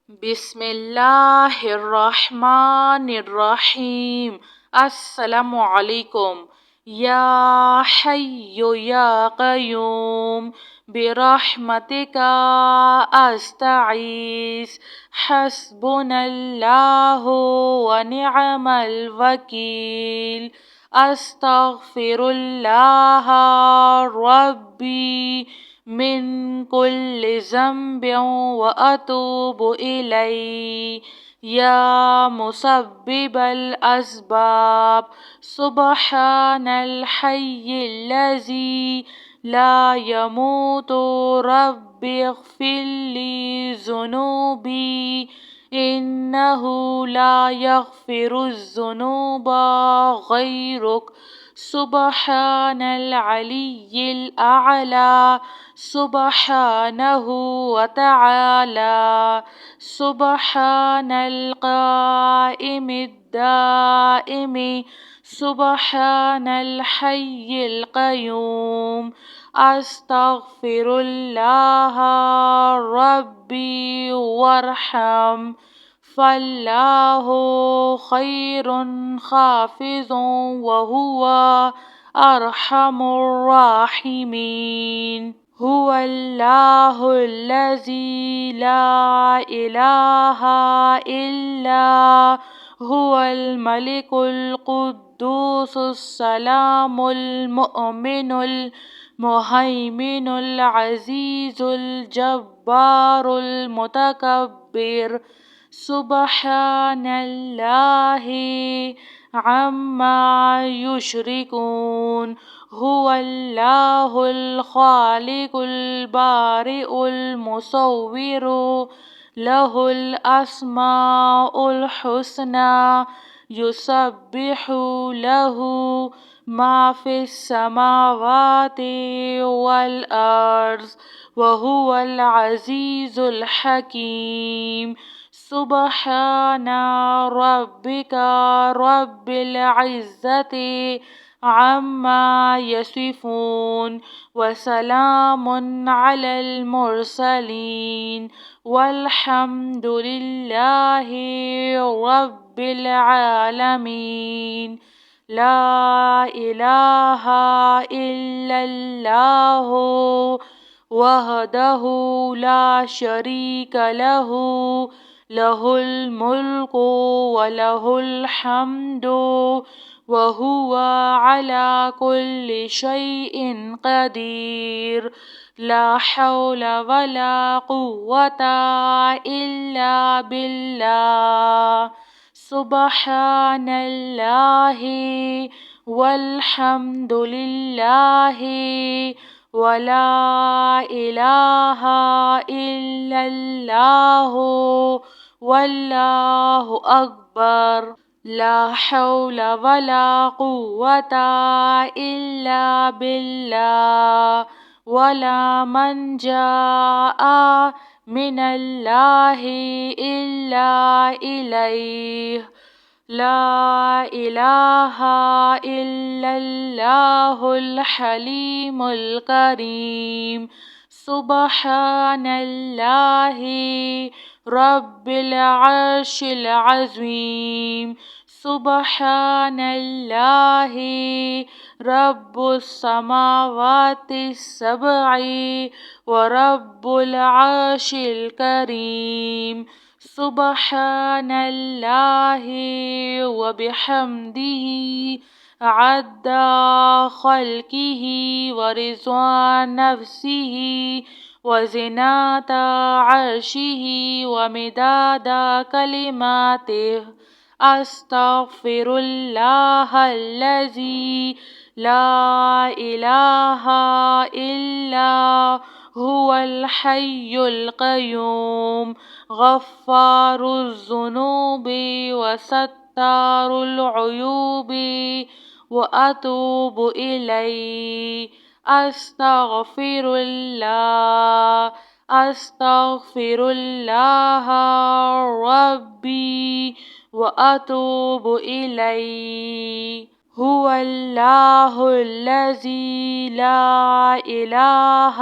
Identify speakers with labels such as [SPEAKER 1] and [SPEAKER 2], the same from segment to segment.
[SPEAKER 1] بسم اللہ الرحمن الرحیم۔ السلام علیکم۔ یا حی یا قیوم برحمتک استغیث حسبنا اللہ ونعم الوکیل۔ استغفر اللہ ربی من كل ذنب وأتوب إليه يا مسبب الأسباب سبحان الحي الذي لا يموت رب اغفر لي ذنوبي إنه لا يغفر الذنوب غيرك سبحان العلي الأعلى سبحانه وتعالى سبحان القائم الدائم سبحان الحي القيوم أستغفر الله ربي وارحم فالله خير حافظ وهو أرحم الراحمين۔ هو الله الذي لا إله إلا هو الملك القدوس السلام المؤمن المهيمن العزيز الجبار المتكبر سبحان الله عما يشركون۔ هو الله الخالق البارئ المصور له الأسماء الحسنى يسبح له ما في السماوات والأرض وهو العزيز الحكيم۔ سبحان ربك رب العزة عما يصفون وسلام على المرسلين والحمد لله رب العالمين۔ لا إله إلا الله وحده لا شريك له له الملك وله الحمد وهو على كل شيء قدير۔ لا حول ولا قوة إلا بالله۔ سبحان الله والحمد لله ولا إله إلا الله والله أكبر۔ لا حول ولا قوة إلا بالله ولا منجا من الله إلا إليه۔ لا إله إلا الله الحليم الكريم۔ سبحان الله رب العرش العظيم۔ سبحان الله رب السماوات السبع ورب العرش الكريم۔ سبحان الله وبحمده عد خلقه ورضا نفسه وزنة عرشه ومداد كلماته۔ أستغفر الله الذي لا إله إلا هو الحي القيوم غفار الذنوب وستار العيوب وأتوب إليه۔ أستغفر الله أستغفر الله ربي وأتوب إليه۔ هو الله الذي لا إله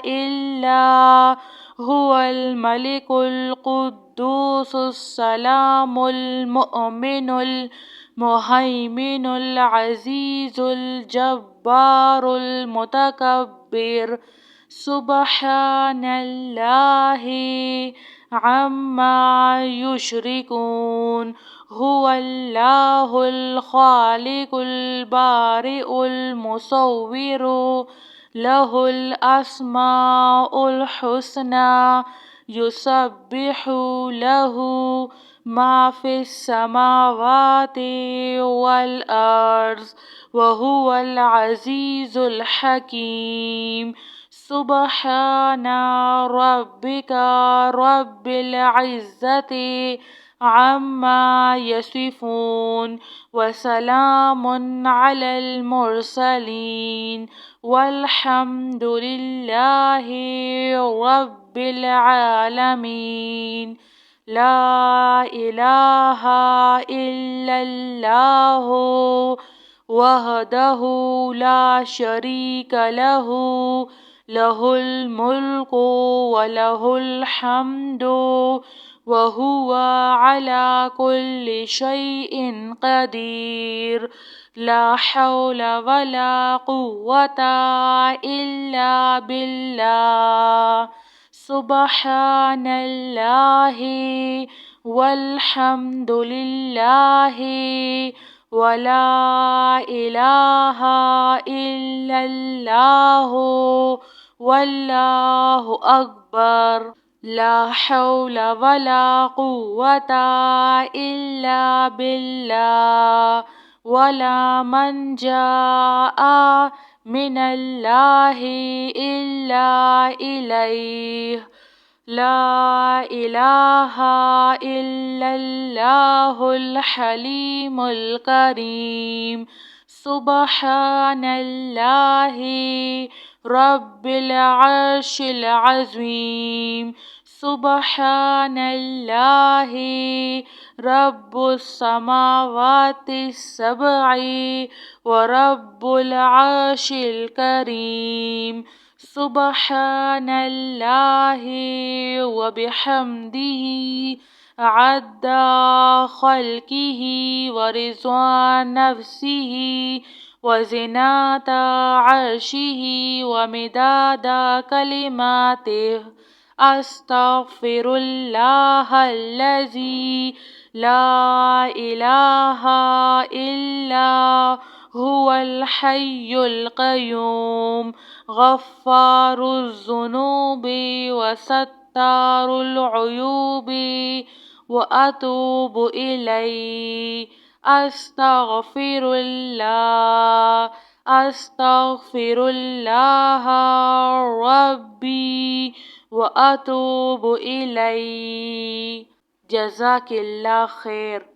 [SPEAKER 1] إلا هو الملك القدوس السلام المؤمن المهيمن العزيز الجبار المتكبر سبحان الله عما يشركون هو الله الخالق البارئ المصور له الأسماء الحسنى يسبح له ما في السماوات والأرض وهو العزيز الحكيم سبحان ربك رب العزة عما يصفون وسلام على المرسلين والحمد لله رب العالمين لا إله إلا الله وحده لا شريك له له الملك وله الحمد وهو على كل شيء قدير لا حول ولا قوة إلا بالله سبحان الله والحمد لله ولا إله إلا الله والله أكبر لا حول ولا قوة إلا بالله ولا منجا من الله إلا إليه لا إله إلا الله الحليم الكريم سبحان الله رب العرش العظيم سبحان الله رب السماوات السبع ورب العرش الكريم سبحان الله وبحمده عد خلقه ورضا نفسه وزنة عرشه ومداد كلماته أستغفر الله الذي لا إله إلا هو الحي القيوم غفار الذنوب وستار العيوب وأتوب إليه أستغفر الله أستغفر الله ربي وأتوب إليه جزاك الله خير.